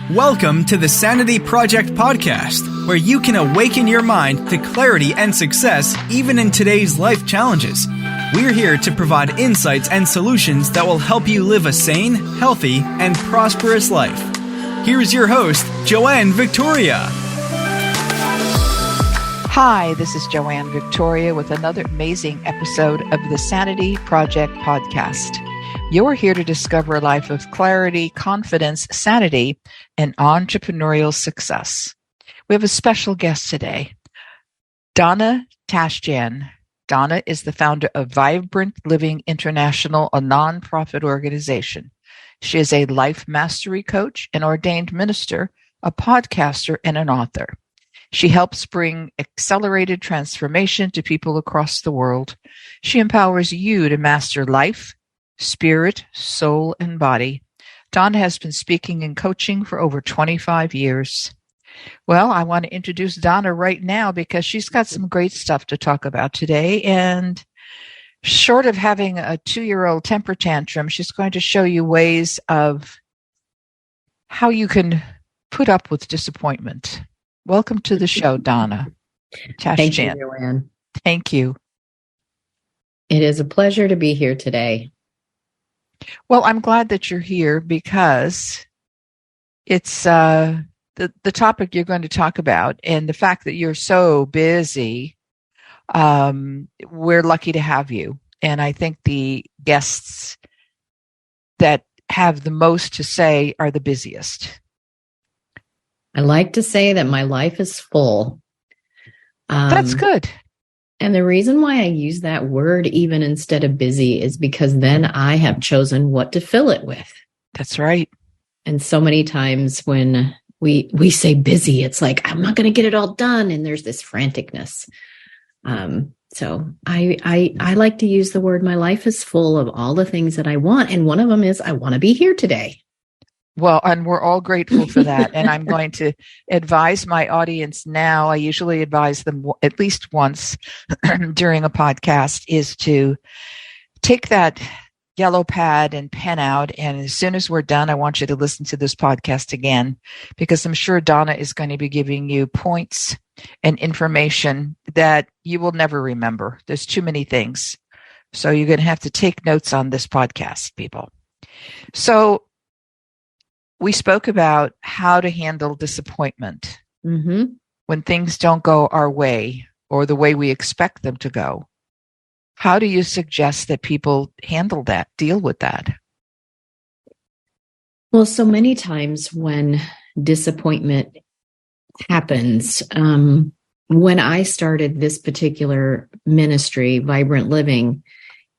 Welcome to the Sanity Project Podcast, where you can awaken your mind to clarity and success even in today's life challenges. We're here to provide insights and solutions that will help you live a sane, healthy, and prosperous life. Here's your host, Joanne Victoria. Hi, this is Joanne Victoria with another amazing episode of the Sanity Project Podcast. You're here to discover a life of clarity, confidence, sanity, and entrepreneurial success. We have a special guest today, Donna Tashjian. Donna is the founder of Vibrant Living International, a nonprofit organization. She is a life mastery coach, an ordained minister, a podcaster, and an author. She helps bring accelerated transformation to people across the world. She empowers you to master life, spirit, soul, and body. Donna has been speaking and coaching for over 25 years. Well, I want to introduce Donna right now because she's got some great stuff to talk about today. And short of having a 2-year-old temper tantrum, she's going to show you ways of how you can put up with disappointment. Welcome to the show, Donna Tashjian. Thank you, Joanne. Thank you. It is a pleasure to be here today. Well, I'm glad that you're here because it's the topic you're going to talk about, and the fact that you're so busy, we're lucky to have you. And I think the guests that have the most to say are the busiest. I like to say that my life is full. That's good. And the reason why I use that word even instead of busy is because then I have chosen what to fill it with. That's right. And so many times when we say busy, it's like, I'm not going to get it all done. And there's this franticness. So I like to use the word, my life is full of all the things that I want. And one of them is I want to be here today. Well, and we're all grateful for that. And I'm going to advise my audience now. I usually advise them at least once during a podcast is to take that yellow pad and pen out. And as soon as we're done, I want you to listen to this podcast again, because I'm sure Donna is going to be giving you points and information that you will never remember. There's too many things. So you're going to have to take notes on this podcast, people. So we spoke about how to handle disappointment when things don't go our way or the way we expect them to go. How do you suggest that people handle that, deal with that? Well, so many times when disappointment happens, when I started this particular ministry, Vibrant Living,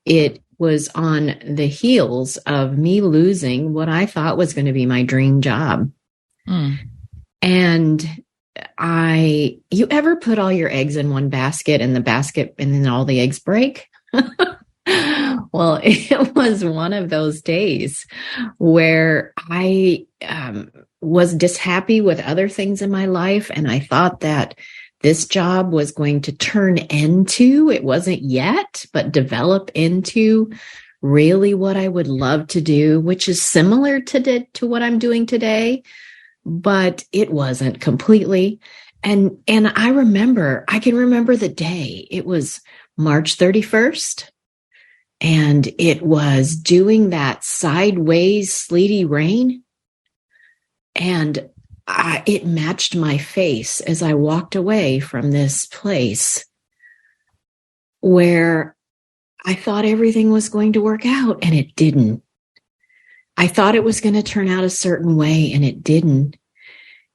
it was on the heels of me losing what I thought was going to be my dream job. And you ever put all your eggs in one basket and then all the eggs break? Well, it was one of those days where I was just happy with other things in my life. And I thought that this job was going to turn into, it wasn't yet, but develop into really what I would love to do, which is similar to what I'm doing today, but it wasn't completely. And I can remember the day. It was March 31st, and it was doing that sideways sleety rain. And it matched my face as I walked away from this place where I thought everything was going to work out, and it didn't. I thought it was going to turn out a certain way, and it didn't.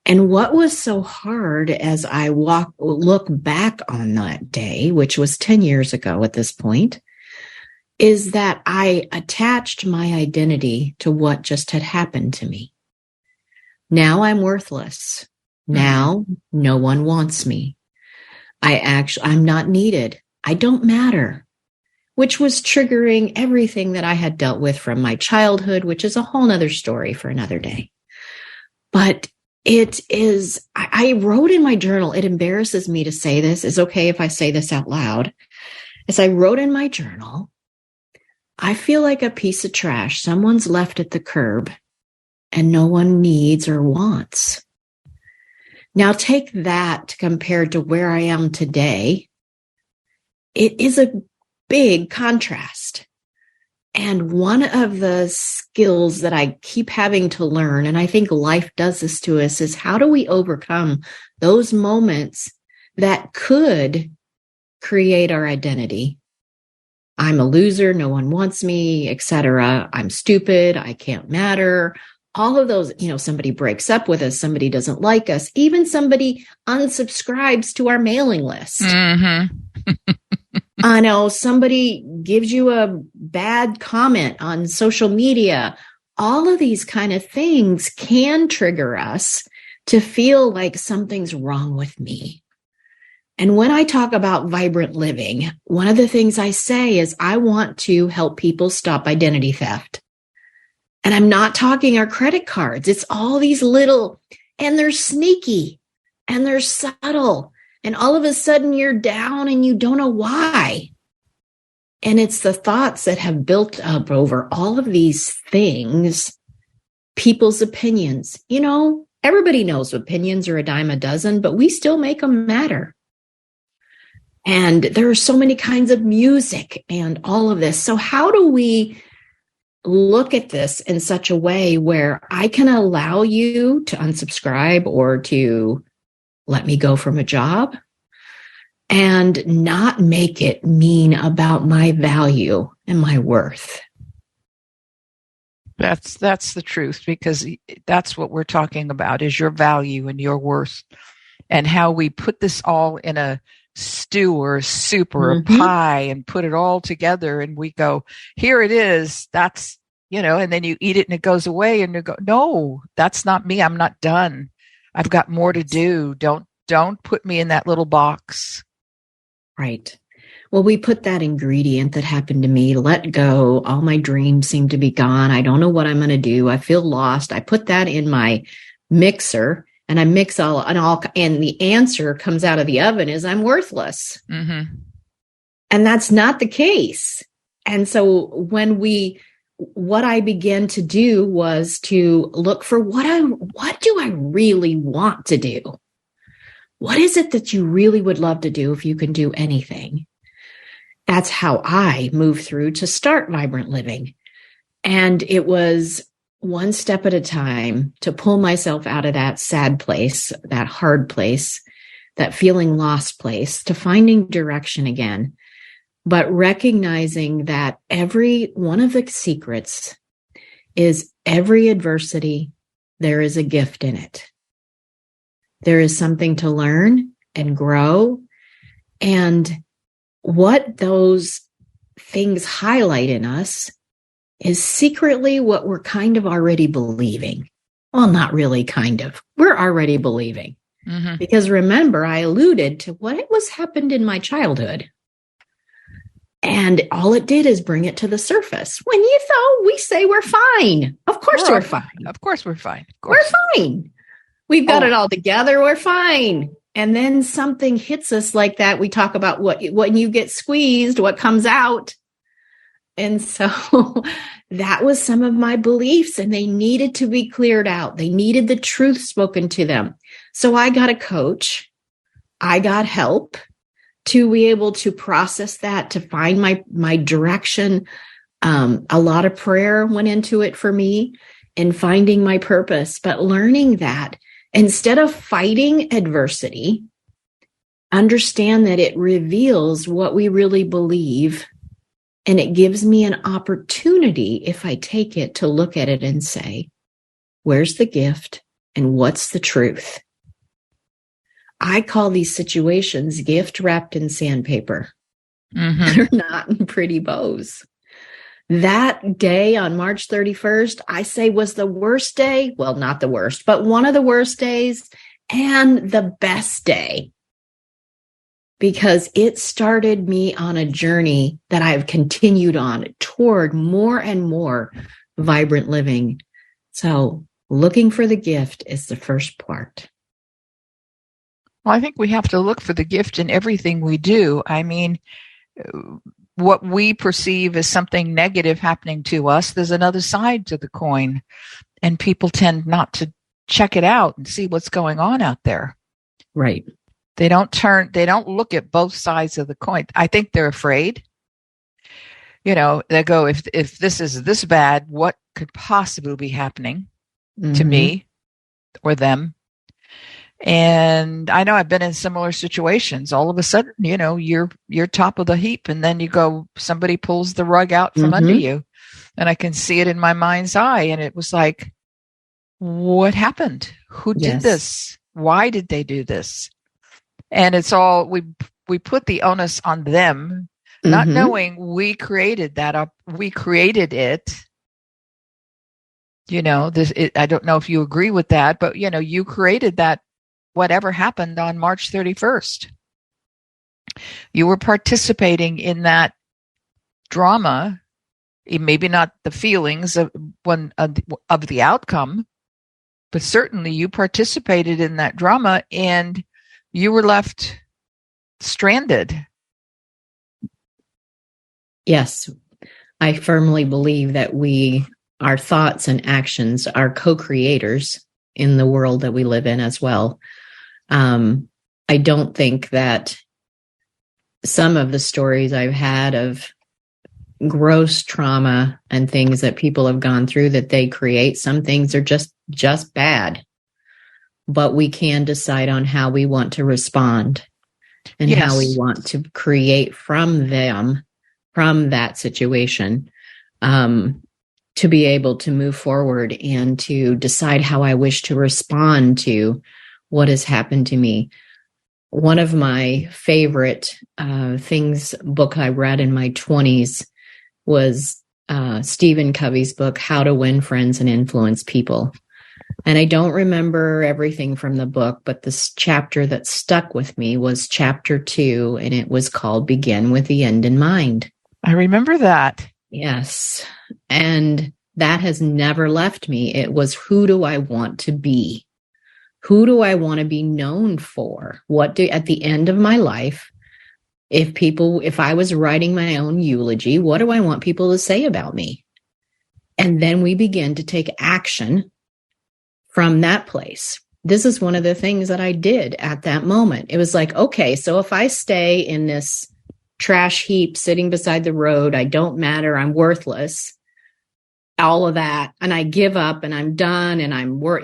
And what was so hard as I look back on that day, which was 10 years ago at this point, is that I attached my identity to what just had happened to me. Now I'm worthless. Now no one wants me. I'm not needed. I don't matter, which was triggering everything that I had dealt with from my childhood, which is a whole nother story for another day. But it is, I wrote in my journal, it embarrasses me to say this. It's okay if I say this out loud. As I wrote in my journal, I feel like a piece of trash someone's left at the curb and no one needs or wants. Now take that compared to where I am today. It is a big contrast. And one of the skills that I keep having to learn, and I think life does this to us, is how do we overcome those moments that could create our identity? I'm a loser, no one wants me, etc. I'm stupid, I can't matter. All of those, somebody breaks up with us, somebody doesn't like us, even somebody unsubscribes to our mailing list. Mm-hmm. I know somebody gives you a bad comment on social media. All of these kind of things can trigger us to feel like something's wrong with me. And when I talk about vibrant living, one of the things I say is I want to help people stop identity theft. And I'm not talking our credit cards. It's all these little, and they're sneaky and they're subtle. And all of a sudden you're down and you don't know why. And it's the thoughts that have built up over all of these things, people's opinions. Everybody knows opinions are a dime a dozen, but we still make them matter. And there are so many kinds of music and all of this. So how do we look at this in such a way where I can allow you to unsubscribe or to let me go from a job and not make it mean about my value and my worth? That's the truth, because that's what we're talking about, is your value and your worth, and how we put this all in a stew or a soup or a pie and put it all together, and we go, here it is, that's, and then you eat it and it goes away, and you go, no, that's not me, I'm not done, I've got more to do, don't put me in that little box. Right. Well, we put that ingredient that happened to me, let go, all my dreams seem to be gone, I don't know what I'm going to do, I feel lost, I put that in my mixer, and I mix and the answer comes out of the oven is I'm worthless. Mm-hmm. And that's not the case. And so what I began to do was to look for what do I really want to do? What is it that you really would love to do if you can do anything? That's how I moved through to start Vibrant Living. And it was one step at a time to pull myself out of that sad place, that hard place, that feeling lost place, to finding direction again. But recognizing that every one of the secrets is every adversity, there is a gift in it. There is something to learn and grow. And what those things highlight in us is secretly what we're kind of already believing. Well, not really kind of. We're already believing. Mm-hmm. Because remember, I alluded to what was happened in my childhood. And all it did is bring it to the surface. When we say we're fine. Of course we're fine. Of course we're fine. We're fine. We've got it all together. We're fine. And then something hits us like that. We talk about when you get squeezed, what comes out. And so that was some of my beliefs, and they needed to be cleared out. They needed the truth spoken to them. So I got a coach. I got help to be able to process that, to find my direction. A lot of prayer went into it for me in finding my purpose, but learning that instead of fighting adversity, understand that it reveals what we really believe. And it gives me an opportunity, if I take it, to look at it and say, where's the gift and what's the truth? I call these situations gift wrapped in sandpaper. Mm-hmm. They're not in pretty bows. That day on March 31st, I say was the worst day. Well, not the worst, but one of the worst days and the best day. Because it started me on a journey that I've continued on toward more and more vibrant living. So looking for the gift is the first part. Well, I think we have to look for the gift in everything we do. I mean, what we perceive as something negative happening to us, there's another side to the coin, and people tend not to check it out and see what's going on out there. Right. They don't look at both sides of the coin. I think they're afraid. They go, if this is this bad, what could possibly be happening to me or them? And I know I've been in similar situations. All of a sudden, you're top of the heap, and then somebody pulls the rug out from under you, and I can see it in my mind's eye. And it was like, what happened? Who did this? Why did they do this? And it's all, we put the onus on them, not knowing we created that. We created it. I don't know if you agree with that, but you created that. Whatever happened on March 31st, you were participating in that drama. Maybe not the feelings of the outcome, but certainly you participated in that drama, and you were left stranded. Yes, I firmly believe that our thoughts and actions are co-creators in the world that we live in as well. I don't think that some of the stories I've had of gross trauma and things that people have gone through that they create, some things are just bad, but we can decide on how we want to respond and how we want to create from that situation, to be able to move forward and to decide how I wish to respond to what has happened to me. One of my favorite book I read in my 20s was Stephen Covey's book, How to Win Friends and Influence People. And I don't remember everything from the book, but this chapter that stuck with me was chapter 2, and it was called Begin with the End in Mind. I remember that. Yes. And that has never left me. It was, who do I want to be? Who do I want to be known for? At the end of my life, if I was writing my own eulogy, what do I want people to say about me? And then we begin to take action from that place. This is one of the things that I did at that moment. It was like, okay, so if I stay in this trash heap sitting beside the road, I don't matter, I'm worthless, all of that, and I give up and I'm done and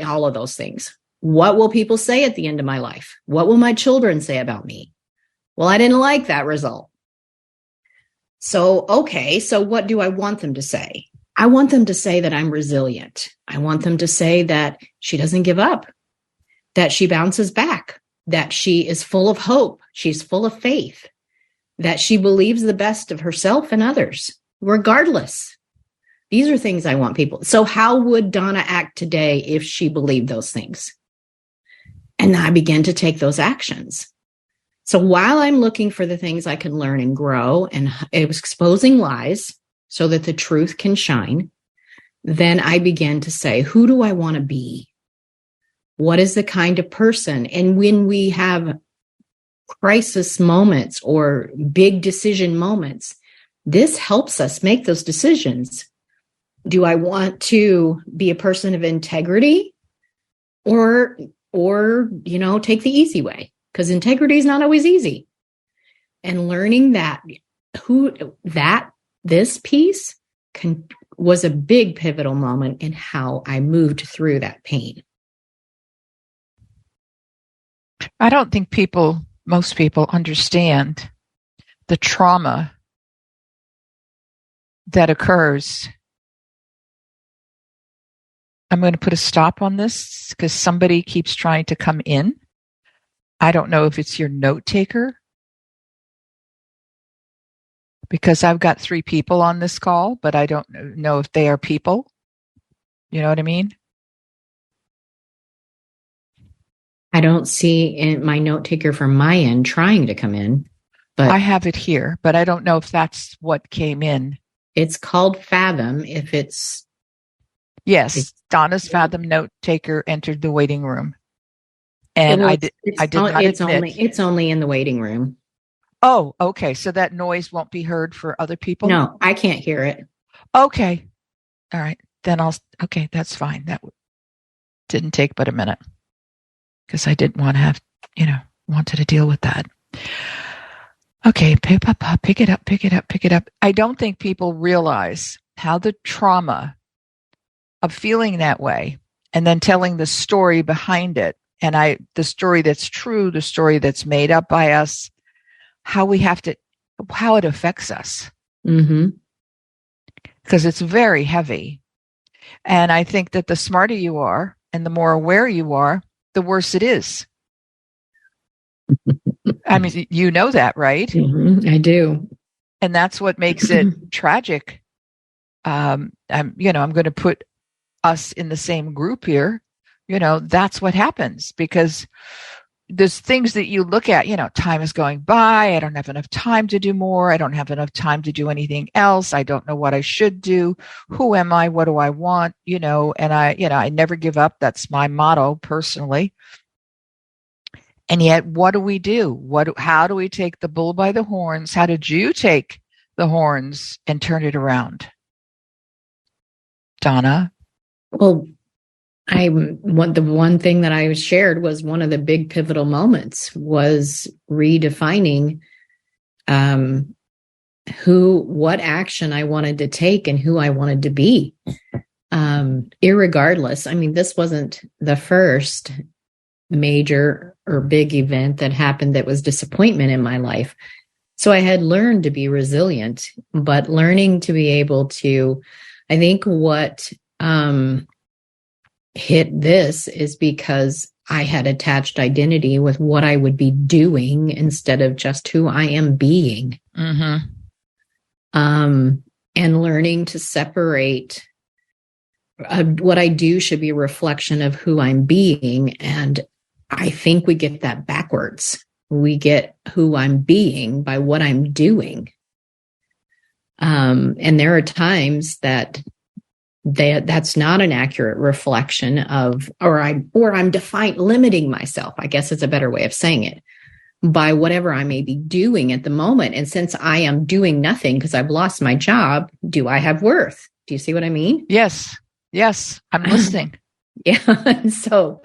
all of those things. What will people say at the end of my life? What will my children say about me? Well, I didn't like that result. So, okay, so what do I want them to say? I want them to say that I'm resilient. I want them to say that she doesn't give up, that she bounces back, that she is full of hope, she's full of faith, that she believes the best of herself and others, regardless. These are things I want people. So how would Donna act today if she believed those things? And I began to take those actions. So while I'm looking for the things I can learn and grow, and it was exposing lies so that the truth can shine, then I began to say, who do I want to be? What is the kind of person? And when we have crisis moments or big decision moments, this helps us make those decisions. Do I want to be a person of integrity or take the easy way? Because integrity is not always easy. And learning this piece was a big pivotal moment in how I moved through that pain. I don't think most people understand the trauma that occurs. I'm going to put a stop on this because somebody keeps trying to come in. I don't know if it's your note taker, because I've got 3 people on this call, but I don't know if they are people. You know what I mean? I don't see in my note taker from my end trying to come in, but I have it here, but I don't know if that's what came in. It's called Fathom. Yes, Donna's Fathom note taker entered the waiting room. And I did not admit. It's only in the waiting room. Oh, okay. So that noise won't be heard for other people? No, I can't hear it. Okay. All right. Then okay, that's fine. That didn't take but a minute because I didn't want to have, wanted to deal with that. Okay. Pick it up. I don't think people realize how the trauma of feeling that way and then telling the story behind it, and the story that's true, the story that's made up by us, how it affects us. Mm-hmm. Because it's very heavy. And I think that the smarter you are and the more aware you are, the worse it is. I mean, you know that, right? Mm-hmm. I do. And that's what makes it tragic. I'm going to put us in the same group here. That's what happens because there's things that you look at, time is going by. I don't have enough time to do more. I don't have enough time to do anything else. I don't know what I should do. Who am I? What do I want? And I never give up. That's my motto personally. And yet, what do we do? How do we take the bull by the horns? How did you take the horns and turn it around? Donna? Well, the one thing that I shared was one of the big pivotal moments was redefining what action I wanted to take and who I wanted to be. Irregardless, I mean, this wasn't the first major or big event that happened that was disappointment in my life. So I had learned to be resilient, but learning to be able to, I think what hit this is because I had attached identity with what I would be doing instead of just who I am being. Mm-hmm. And learning to separate what I do should be a reflection of who I'm being. And I think we get that backwards. We get who I'm being by what I'm doing. And there are times that's not an accurate reflection of, or I'm limiting myself, I guess is a better way of saying it, by whatever I may be doing at the moment. And since I am doing nothing because I've lost my job, do I have worth? Do you see what I mean? Yes. I'm listening. Yeah. So,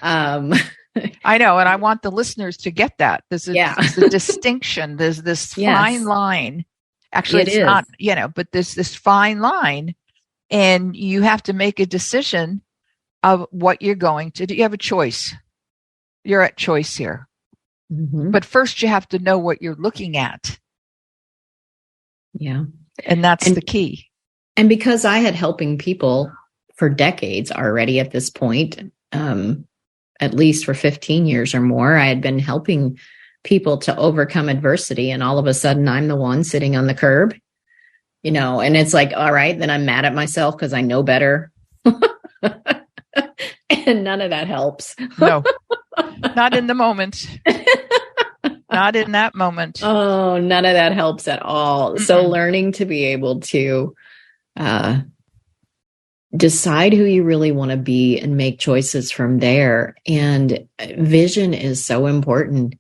I know. And I want the listeners to get that. This is the distinction. There's this fine line. Actually, it's not, but there's this fine line. And you have to make a decision of what you're going to do. You have a choice. You're at choice here. Mm-hmm. But first you have to know what you're looking at. Yeah. And that's the key. And because I had helping people for decades already at this point, at least for 15 years or more, I had been helping people to overcome adversity. And all of a sudden I'm the one sitting on the curb. And it's like, all right, then I'm mad at myself because I know better. And none of that helps. No, not in the moment. Not in that moment. Oh, none of that helps at all. Mm-hmm. So learning to be able to decide who you really want to be and make choices from there. And vision is so important.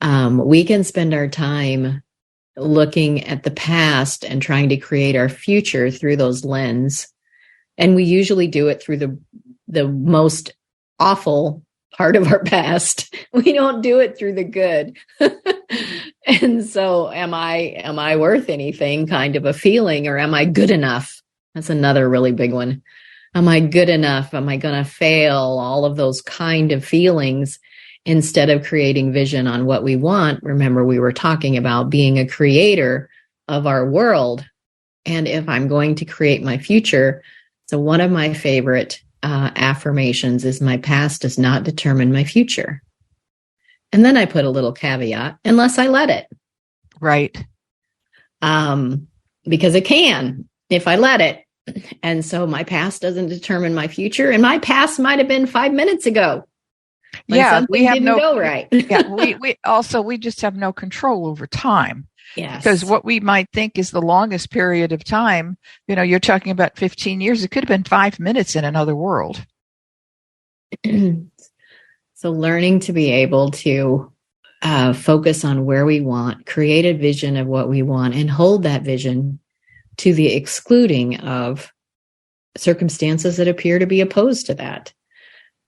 We can spend our time looking at the past and trying to create our future through those lens. And we usually do it through the most awful part of our past. We don't do it through the good. And so am I worth anything kind of a feeling, or am I good enough? That's another really big one. Am I good enough? Am I going to fail? All of those kind of feelings. Instead of creating vision on what we want, remember we were talking about being a creator of our world. And if I'm going to create my future, so one of my favorite affirmations is my past does not determine my future. And then I put a little caveat, unless I let it. Right. Because it can, if I let it. And so my past doesn't determine my future. And my past might have been 5 minutes ago. We have no go right. we just have no control over time. Yes. Because what we might think is the longest period of time, you're talking about 15 years. It could have been 5 minutes in another world. So learning to be able to focus on where we want, create a vision of what we want, and hold that vision to the excluding of circumstances that appear to be opposed to that,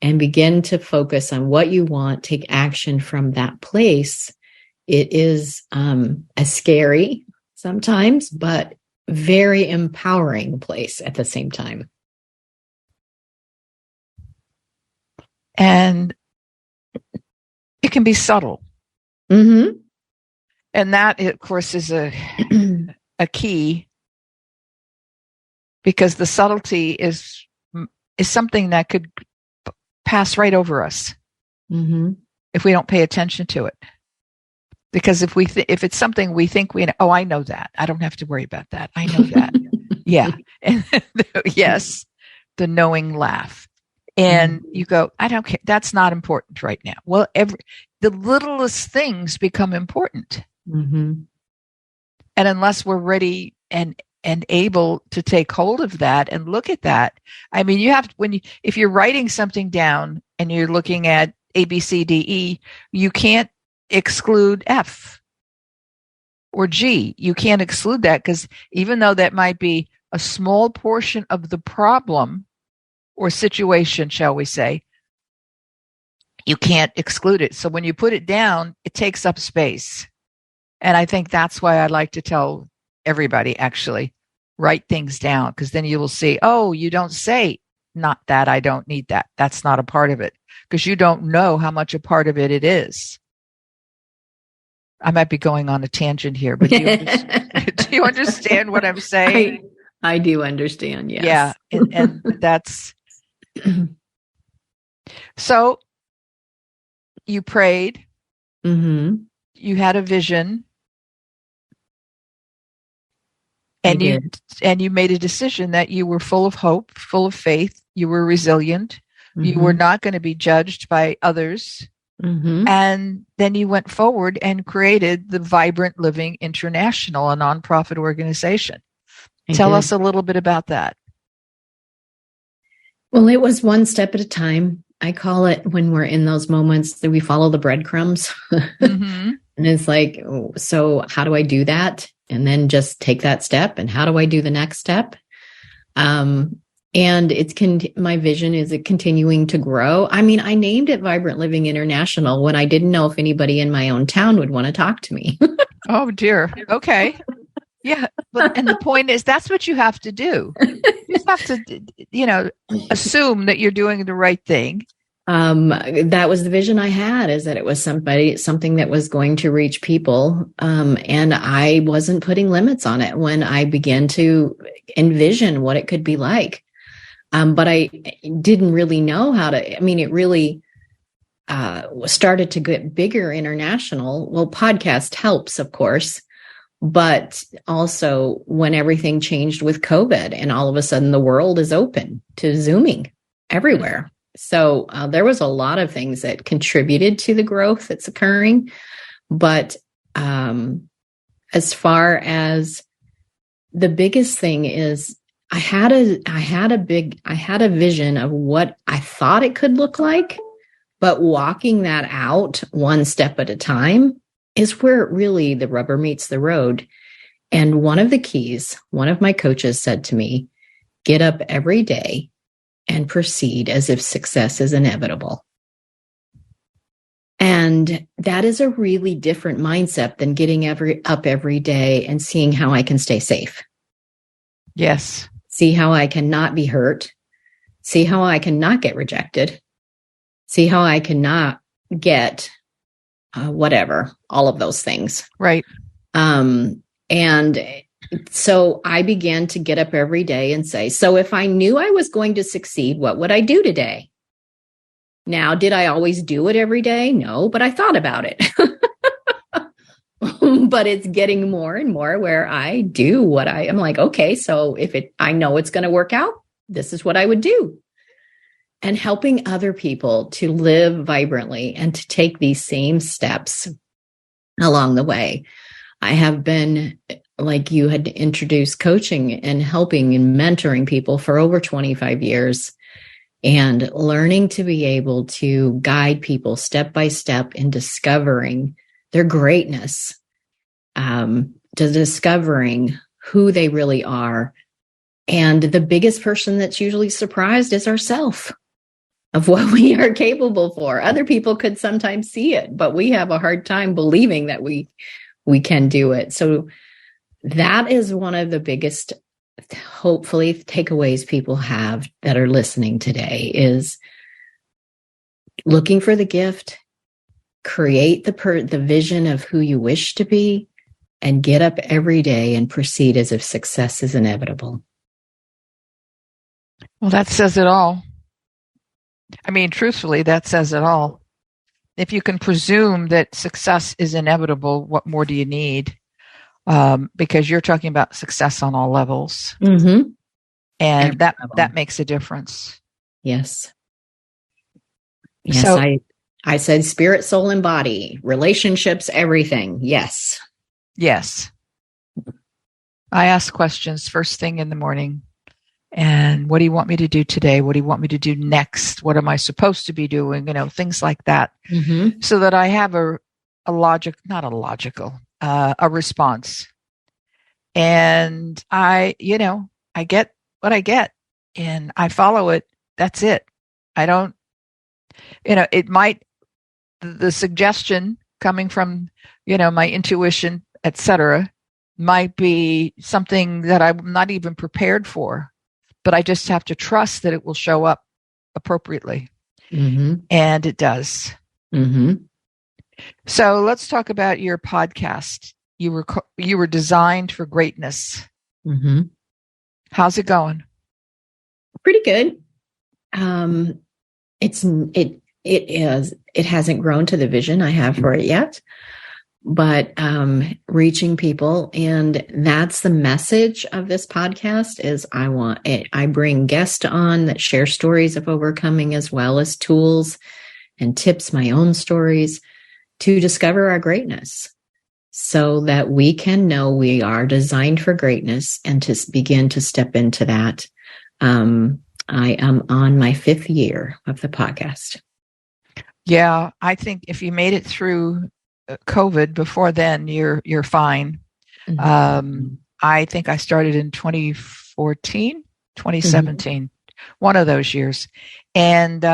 and begin to focus on what you want, take action from that place. It is a scary sometimes, but very empowering place at the same time. And it can be subtle. Mm-hmm. And that, of course, is a key, because the subtlety is something that could pass right over us if we don't pay attention to it. Because if it's something we think we know, oh, I know that, I don't have to worry about that, I know that. Yeah. And yes, the knowing laugh. And you go, I don't care, that's not important right now. Well, the littlest things become important. And unless we're ready and able to take hold of that and look at that, I mean, you have if you're writing something down and you're looking at A, B, C, D, E, you can't exclude F or G. You can't exclude that, because even though that might be a small portion of the problem or situation, shall we say, you can't exclude it. So when you put it down, it takes up space. And I think that's why I like to tell everybody, actually, write things down, because then you will see, oh, you don't say, not that, I don't need that. That's not a part of it, because you don't know how much a part of it is. I might be going on a tangent here, but do you understand what I'm saying? I do understand, yes. Yeah, and that's... So you prayed, you had a vision, and you made a decision that you were full of hope, full of faith, you were resilient, you were not going to be judged by others. And then you went forward and created the Vibrant Living International, a nonprofit organization. Tell us a little bit about that. Well, it was one step at a time. I call it, when we're in those moments, that we follow the breadcrumbs. And it's like, so how do I do that? And then just take that step. And how do I do the next step? And my vision is it continuing to grow. I mean, I named it Vibrant Living International when I didn't know if anybody in my own town would want to talk to me. Oh, dear. Okay. Yeah. And the point is, that's what you have to do. You have to, assume that you're doing the right thing. That was the vision I had, is that it was something that was going to reach people. And I wasn't putting limits on it when I began to envision what it could be like. But I didn't really know how to, it really started to get bigger international. Well, podcast helps, of course, but also when everything changed with COVID and all of a sudden the world is open to Zooming everywhere. So there was a lot of things that contributed to the growth that's occurring. But as far as the biggest thing is, I had a vision of what I thought it could look like, but walking that out one step at a time is where really the rubber meets the road. And one of the keys, one of my coaches said to me, get up every day and proceed as if success is inevitable. And that is a really different mindset than getting up every day and seeing how I can stay safe. Yes. See how I cannot be hurt. See how I cannot get rejected. See how I cannot get whatever, all of those things. Right. And so I began to get up every day and say, so if I knew I was going to succeed, what would I do today? Now, did I always do it every day? No, but I thought about it. But it's getting more and more where I do what I'm like, okay, so I know it's going to work out, this is what I would do. And helping other people to live vibrantly and to take these same steps along the way. I have been, like you had introduced, coaching and helping and mentoring people for over 25 years, and learning to be able to guide people step by step in discovering their greatness, to discovering who they really are. And the biggest person that's usually surprised is ourselves of what we are capable for. Other people could sometimes see it, but we have a hard time believing that we can do it. So that is one of the biggest, hopefully, takeaways people have that are listening today is looking for the gift, create the vision of who you wish to be, and get up every day and proceed as if success is inevitable. Well, that says it all. I mean, truthfully, that says it all. If you can presume that success is inevitable, what more do you need? Because you're talking about success on all levels. Mm-hmm. And that makes a difference. Yes. Yes, So, I said spirit, soul, and body, relationships, everything. Yes. Yes. I ask questions first thing in the morning. And what do you want me to do today? What do you want me to do next? What am I supposed to be doing? Things like that. Mm-hmm. So that I have a response. And I get what I get and I follow it. That's it. I don't, the suggestion coming from, my intuition, etc., might be something that I'm not even prepared for. But I just have to trust that it will show up appropriately. Mm-hmm. And it does. Mm-hmm. So let's talk about your podcast. You were designed for greatness. Mm-hmm. How's it going? Pretty good. It hasn't grown to the vision I have for it yet, but reaching people. And that's the message of this podcast is I bring guests on that share stories of overcoming as well as tools and tips, my own stories, to discover our greatness so that we can know we are designed for greatness and to begin to step into that. I am on my 5th year of the podcast. Yeah, I think if you made it through COVID before then, you're fine. Mm-hmm. I think I started in 2014, 2017, one of those years. And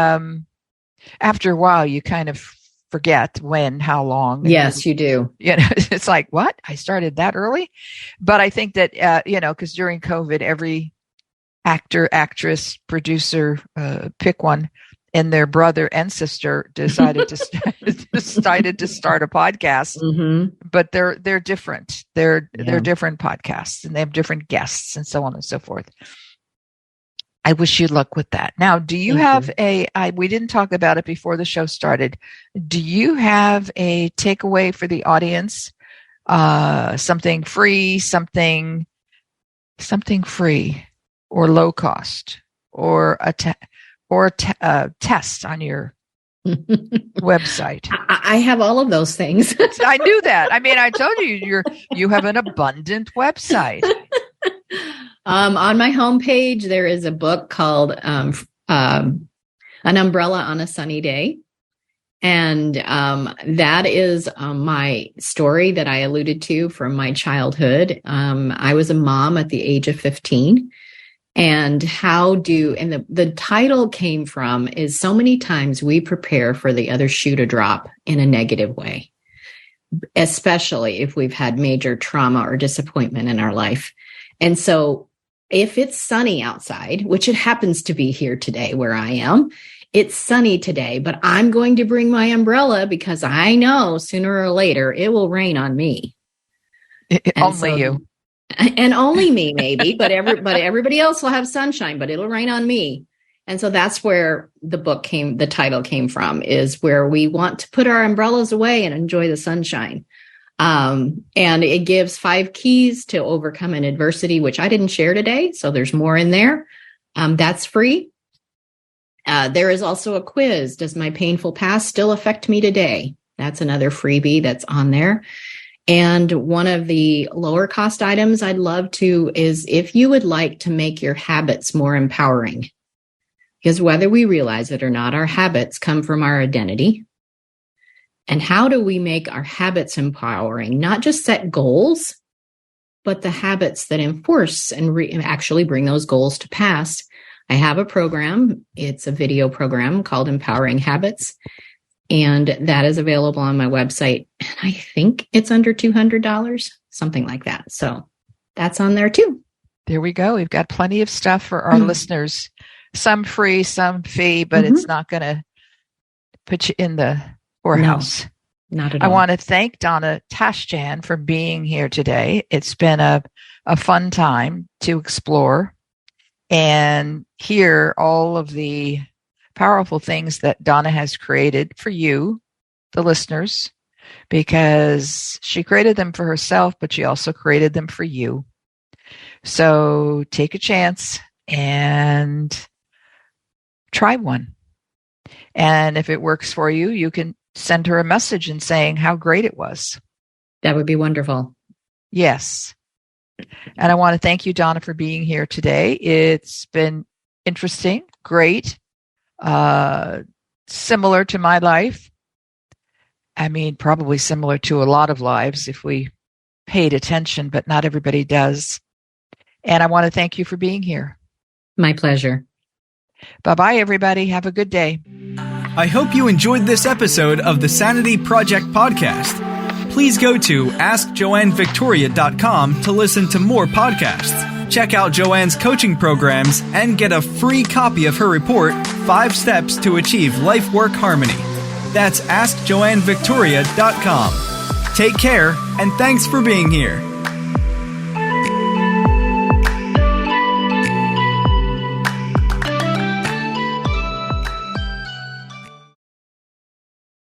after a while, you kind of forget when, how long. Yes, you do. It's like, what? I started that early? But I think that, because during COVID, every actor, actress, producer, pick one, and their brother and sister decided to start a podcast. Mm-hmm. But they're different. They're different podcasts, and they have different guests, and so on and so forth. I wish you luck with that. Now, do you have we didn't talk about it before the show started. Do you have a takeaway for the audience? Something free, something free, or low cost, or a test on your website. I have all of those things. I knew that. I mean, I told you you have an abundant website. On my homepage, there is a book called An Umbrella on a Sunny Day. And that is my story that I alluded to from my childhood. I was a mom at the age of 15. And the title came from is so many times we prepare for the other shoe to drop in a negative way, especially if we've had major trauma or disappointment in our life. And so if it's sunny outside, which it happens to be here today where I am, it's sunny today, but I'm going to bring my umbrella because I know sooner or later it will rain on me. You. And only me, maybe, but everybody else will have sunshine, but it'll rain on me. And so that's where the title came from, is where we want to put our umbrellas away and enjoy the sunshine. And it gives 5 keys to overcome an adversity, which I didn't share today. So there's more in there. That's free. There is also a quiz. Does my painful past still affect me today? That's another freebie that's on there. And one of the lower cost items I'd love to is if you would like to make your habits more empowering, because whether we realize it or not, our habits come from our identity. And how do we make our habits empowering? Not just set goals, but the habits that enforce and actually bring those goals to pass. I have a program. It's a video program called Empowering Habits. And that is available on my website. And I think it's under $200, something like that. So that's on there too. There we go. We've got plenty of stuff for our listeners. Some free, some fee, but it's not going to put you in the whorehouse. No, not at all. I want to thank Donna Tashjian for being here today. It's been a fun time to explore and hear all of the powerful things that Donna has created for you, the listeners, because she created them for herself, but she also created them for you. So take a chance and try one. And if it works for you, you can send her a message and saying how great it was. That would be wonderful. Yes. And I want to thank you, Donna, for being here today. It's been interesting, great, similar to my life. I mean, probably similar to a lot of lives if we paid attention, but not everybody does. And I want to thank you for being here. My pleasure. Bye-bye, everybody. Have a good day. I hope you enjoyed this episode of the Sanity Project Podcast. Please go to AskJoanneVictoria.com to listen to more podcasts. Check out Joanne's coaching programs and get a free copy of her report, 5 Steps to Achieve Life-Work Harmony. That's AskJoanneVictoria.com. Take care, and thanks for being here.